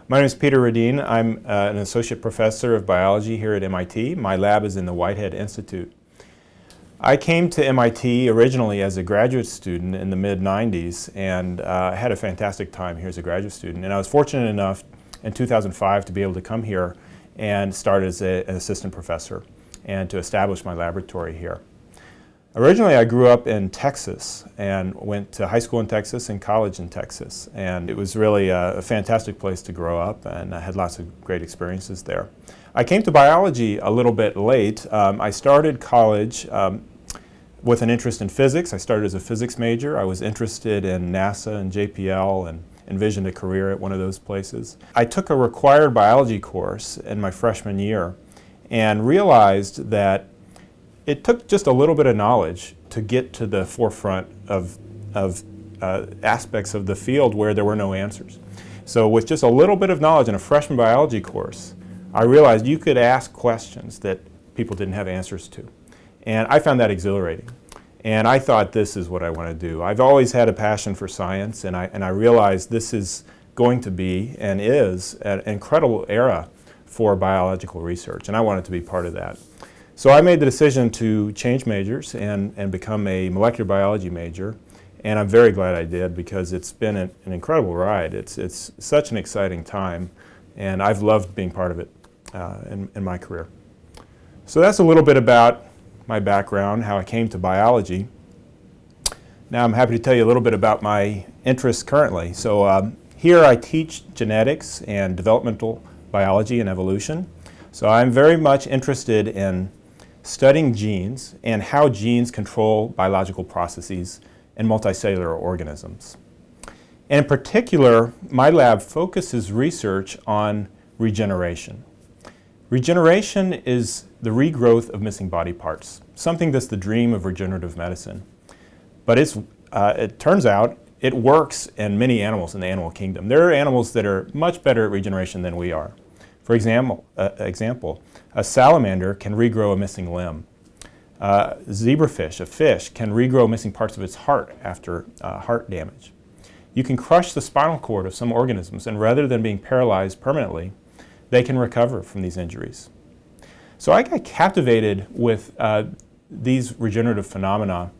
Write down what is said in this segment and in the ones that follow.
My name is Peter Reddien. I'm an associate professor of biology here at MIT. My lab is in the Whitehead Institute. I came to MIT originally as a graduate student in the mid-90s and had a fantastic time here as a graduate student. And I was fortunate enough in 2005 to be able to come here and start as an assistant professor and to establish my laboratory here. Originally, I grew up in Texas and went to high school in Texas and college in Texas. And it was really a fantastic place to grow up, and I had lots of great experiences there. I came to biology a little bit late. I started college with an interest in physics. I started as a physics major. I was interested in NASA and JPL and envisioned a career at one of those places. I took a required biology course in my freshman year and realized that it took just a little bit of knowledge to get to the forefront of aspects of the field where there were no answers. So with just a little bit of knowledge in a freshman biology course, I realized you could ask questions that people didn't have answers to. And I found that exhilarating. And I thought, this is what I want to do. I've always had a passion for science, and I realized this is going to be and is an incredible era for biological research, and I wanted to be part of that. So I made the decision to change majors and become a molecular biology major, and I'm very glad I did because it's been an incredible ride. It's such an exciting time, and I've loved being part of it in my career. So that's a little bit about my background, how I came to biology. Now I'm happy to tell you a little bit about my interests currently. So here I teach genetics and developmental biology and evolution. So I'm very much interested in studying genes and how genes control biological processes in multicellular organisms. And in particular, my lab focuses research on regeneration. Regeneration is the regrowth of missing body parts, something that's the dream of regenerative medicine. But it turns out it works in many animals in the animal kingdom. There are animals that are much better at regeneration than we are. For example, a salamander can regrow a missing limb. Zebrafish, a fish, can regrow missing parts of its heart after heart damage. You can crush the spinal cord of some organisms, and rather than being paralyzed permanently, they can recover from these injuries. So I got captivated with these regenerative phenomena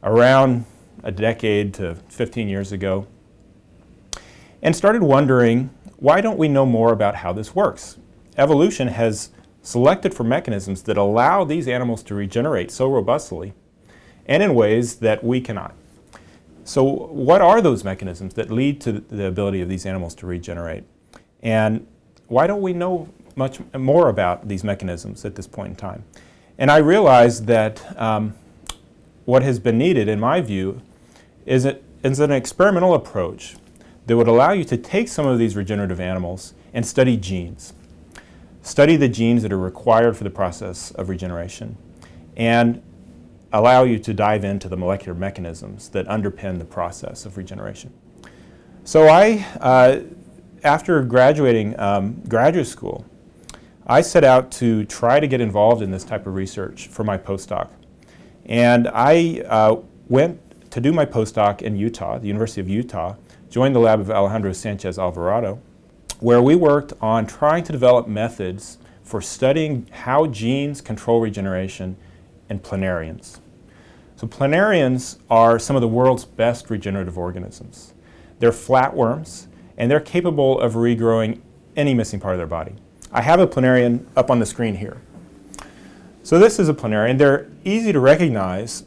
around a decade to 15 years ago and started wondering, why don't we know more about how this works? Evolution has selected for mechanisms that allow these animals to regenerate so robustly and in ways that we cannot. So what are those mechanisms that lead to the ability of these animals to regenerate? And why don't we know much more about these mechanisms at this point in time? And I realized that what has been needed, in my view, is an experimental approach that would allow you to take some of these regenerative animals and study genes. Study the genes that are required for the process of regeneration and allow you to dive into the molecular mechanisms that underpin the process of regeneration. So after graduating graduate school, I set out to try to get involved in this type of research for my postdoc. And I went to do my postdoc in Utah, the University of Utah, joined the lab of Alejandro Sanchez Alvarado, where we worked on trying to develop methods for studying how genes control regeneration in planarians. So planarians are some of the world's best regenerative organisms. They're flatworms, and they're capable of regrowing any missing part of their body. I have a planarian up on the screen here. So this is a planarian. They're easy to recognize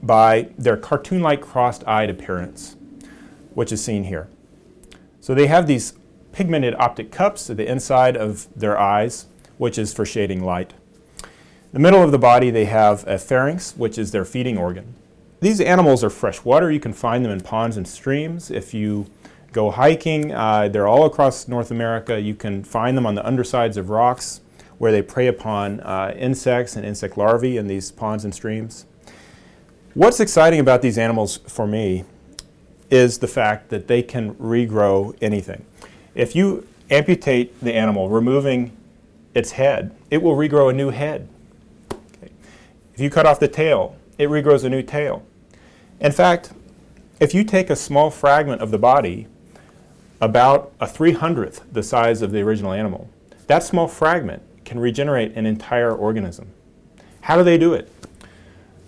by their cartoon-like crossed-eyed appearance, which is seen here. So they have these pigmented optic cups at the inside of their eyes, which is for shading light. In the middle of the body, they have a pharynx, which is their feeding organ. These animals are freshwater. You can find them in ponds and streams. If you go hiking, they're all across North America. You can find them on the undersides of rocks where they prey upon insects and insect larvae in these ponds and streams. What's exciting about these animals for me is the fact that they can regrow anything. If you amputate the animal, removing its head, it will regrow a new head. Okay. If you cut off the tail, it regrows a new tail. In fact, if you take a small fragment of the body, about a 300th the size of the original animal. That small fragment can regenerate an entire organism. How do they do it?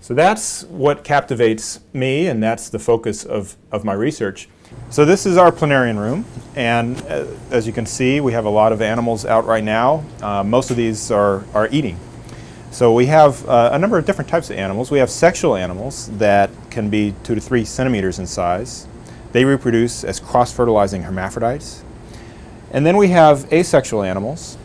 So that's what captivates me, and that's the focus of my research. So this is our planarian room, and as you can see, we have a lot of animals out right now. Most of these are eating. So we have a number of different types of animals. We have sexual animals that can be 2 to 3 centimeters in size. They reproduce as cross-fertilizing hermaphrodites. And then we have asexual animals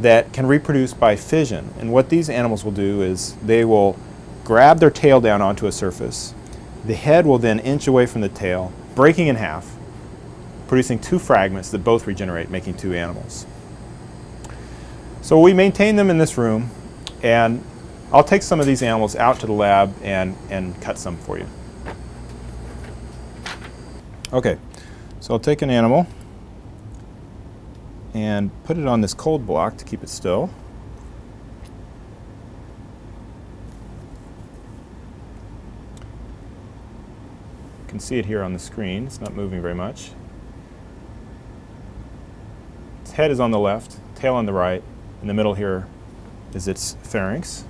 that can reproduce by fission. And what these animals will do is they will grab their tail down onto a surface. The head will then inch away from the tail, breaking in half, producing 2 fragments that both regenerate, making 2 animals. So we maintain them in this room, and I'll take some of these animals out to the lab and cut some for you. Okay, so I'll take an animal and put it on this cold block to keep it still. You can see it here on the screen. It's not moving very much. Its head is on the left, tail on the right. In the middle here is its pharynx.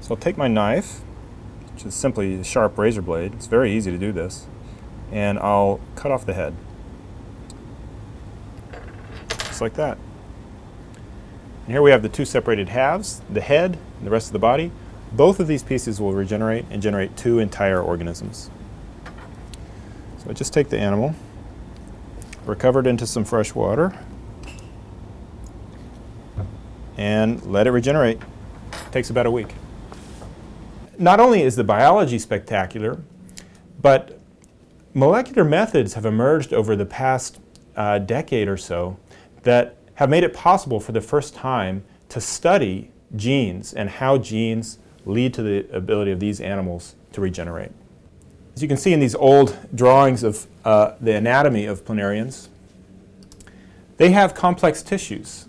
So I'll take my knife, which is simply a sharp razor blade. It's very easy to do this. And I'll cut off the head. Just like that. And here we have the 2 separated halves, the head and the rest of the body. Both of these pieces will regenerate and generate 2 entire organisms. So I just take the animal, recover it into some fresh water, and let it regenerate. It takes about a week. Not only is the biology spectacular, but molecular methods have emerged over the past decade or so that have made it possible for the first time to study genes and how genes lead to the ability of these animals to regenerate. As you can see in these old drawings of the anatomy of planarians, they have complex tissues,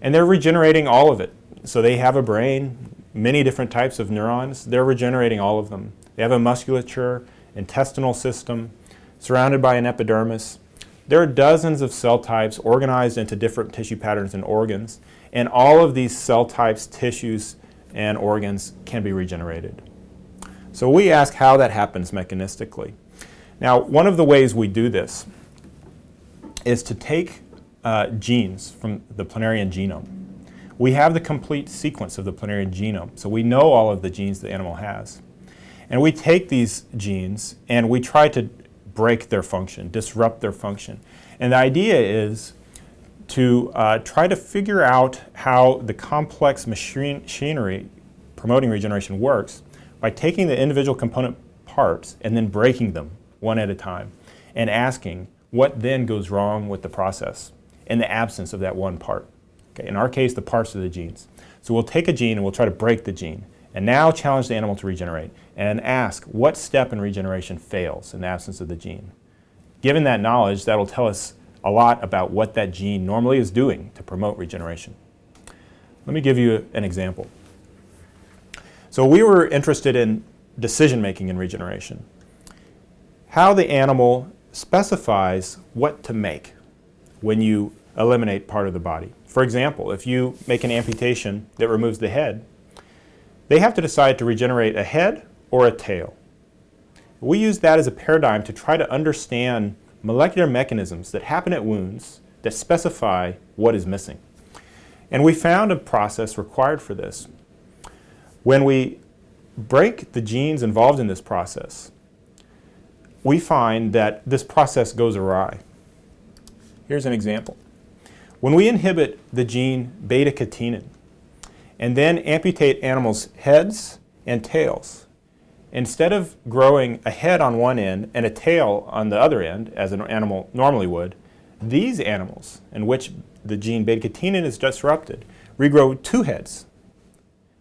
and they're regenerating all of it. So they have a brain, many different types of neurons. They're regenerating all of them. They have a musculature, intestinal system, surrounded by an epidermis. There are dozens of cell types organized into different tissue patterns and organs, and all of these cell types, tissues, and organs can be regenerated. So we ask how that happens mechanistically. Now, one of the ways we do this is to take genes from the planarian genome. We have the complete sequence of the planarian genome, so we know all of the genes the animal has. And we take these genes and we try to break their function, disrupt their function. And the idea is to try to figure out how the complex machinery promoting regeneration works by taking the individual component parts and then breaking them one at a time and asking what then goes wrong with the process in the absence of that one part. Okay, in our case, the parts are the genes. So we'll take a gene and we'll try to break the gene and now challenge the animal to regenerate and ask what step in regeneration fails in the absence of the gene. Given that knowledge, that'll tell us a lot about what that gene normally is doing to promote regeneration. Let me give you an example. So we were interested in decision-making in regeneration. How the animal specifies what to make when you eliminate part of the body. For example, if you make an amputation that removes the head, they have to decide to regenerate a head or a tail. We use that as a paradigm to try to understand molecular mechanisms that happen at wounds that specify what is missing. And we found a process required for this. When we break the genes involved in this process, we find that this process goes awry. Here's an example. When we inhibit the gene beta-catenin and then amputate animals' heads and tails, instead of growing a head on one end and a tail on the other end, as an animal normally would, these animals, in which the gene beta-catenin is disrupted, regrow 2 heads,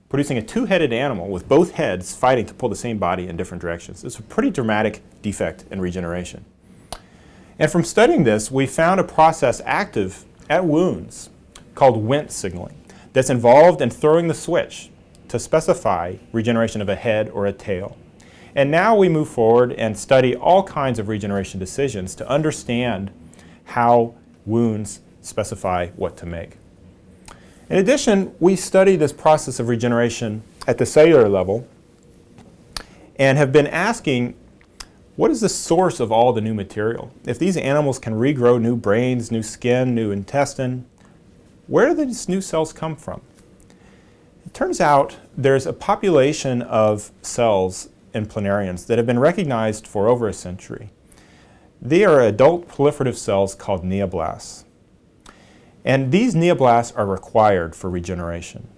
producing a 2-headed animal with both heads fighting to pull the same body in different directions. It's a pretty dramatic defect in regeneration. And from studying this, we found a process active at wounds called Wnt signaling that's involved in throwing the switch to specify regeneration of a head or a tail. And now we move forward and study all kinds of regeneration decisions to understand how wounds specify what to make. In addition, we study this process of regeneration at the cellular level and have been asking, what is the source of all the new material? If these animals can regrow new brains, new skin, new intestine, where do these new cells come from? It turns out there's a population of cells in planarians that have been recognized for over a century. They are adult proliferative cells called neoblasts. And these neoblasts are required for regeneration.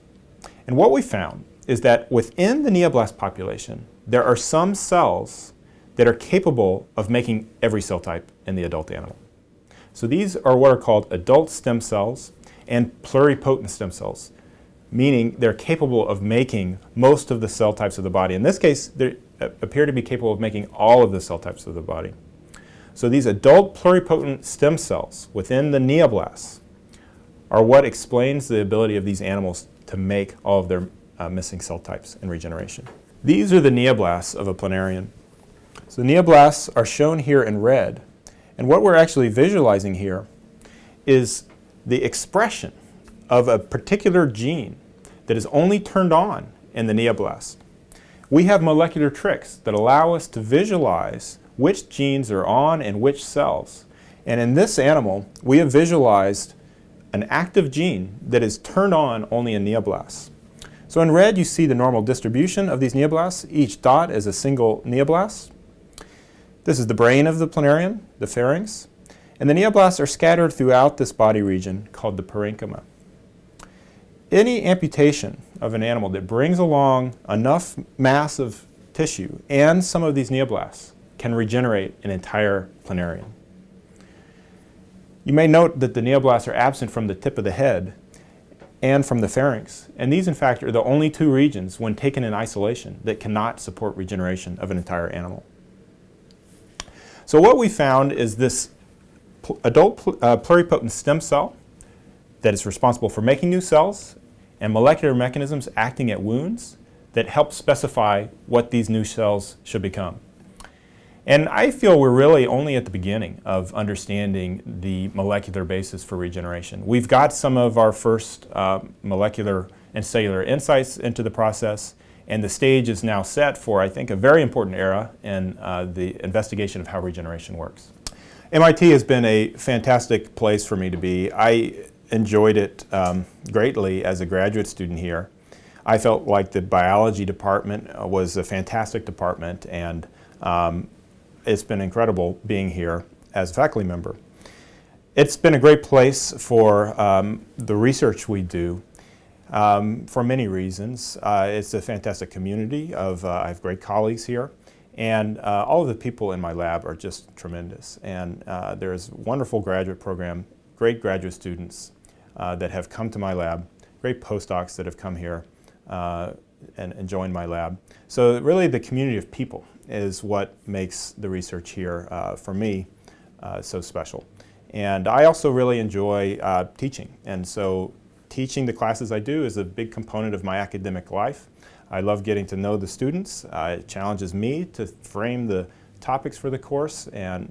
And what we found is that within the neoblast population, there are some cells that are capable of making every cell type in the adult animal. So these are what are called adult stem cells and pluripotent stem cells, meaning they're capable of making most of the cell types of the body. In this case, they appear to be capable of making all of the cell types of the body. So these adult pluripotent stem cells within the neoblasts are what explains the ability of these animals to make all of their missing cell types in regeneration. These are the neoblasts of a planarian. So the neoblasts are shown here in red. And what we're actually visualizing here is the expression of a particular gene that is only turned on in the neoblast. We have molecular tricks that allow us to visualize which genes are on in which cells. And in this animal, we have visualized an active gene that is turned on only in neoblasts. So in red, you see the normal distribution of these neoblasts. Each dot is a single neoblast. This is the brain of the planarian, the pharynx. And the neoblasts are scattered throughout this body region called the parenchyma. Any amputation of an animal that brings along enough mass of tissue and some of these neoblasts can regenerate an entire planarian. You may note that the neoblasts are absent from the tip of the head and from the pharynx. And these, in fact, are the only two regions, when taken in isolation, that cannot support regeneration of an entire animal. So what we found is this adult pluripotent stem cell that is responsible for making new cells and molecular mechanisms acting at wounds that help specify what these new cells should become. And I feel we're really only at the beginning of understanding the molecular basis for regeneration. We've got some of our first molecular and cellular insights into the process, and the stage is now set for, I think, a very important era in the investigation of how regeneration works. MIT has been a fantastic place for me to be. I enjoyed it greatly as a graduate student here. I felt like the biology department was a fantastic department, and it's been incredible being here as a faculty member. It's been a great place for the research we do for many reasons. It's a fantastic community of, I have great colleagues here, and all of the people in my lab are just tremendous. And there's a wonderful graduate program, great graduate students that have come to my lab, great postdocs that have come here and joined my lab. So really the community of people is what makes the research here, for me, so special. And I also really enjoy teaching. And so teaching the classes I do is a big component of my academic life. I love getting to know the students. It challenges me to frame the topics for the course and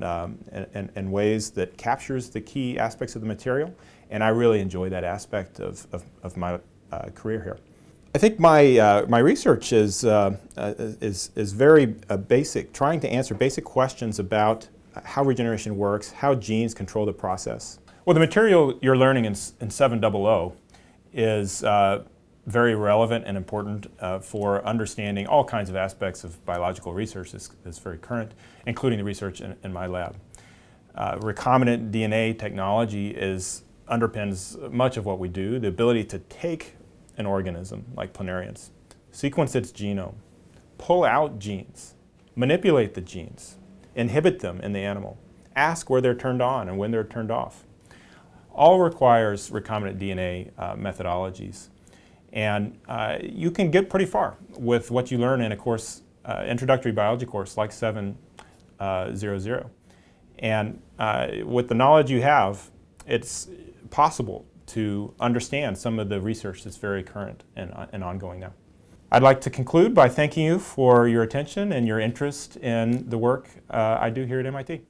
in ways that captures the key aspects of the material. And I really enjoy that aspect of my career here. I think my research is very basic, trying to answer basic questions about how regeneration works, how genes control the process. Well, the material you're learning in 700 is very relevant and important for understanding all kinds of aspects of biological research that's very current, including the research in my lab. Recombinant DNA technology underpins much of what we do, the ability to take an organism like planarians, sequence its genome, pull out genes, manipulate the genes, inhibit them in the animal, ask where they're turned on and when they're turned off. All requires recombinant DNA methodologies. And you can get pretty far with what you learn in a course, introductory biology course like 700. And with the knowledge you have, it's possible to understand some of the research that's very current and ongoing now. I'd like to conclude by thanking you for your attention and your interest in the work I do here at MIT.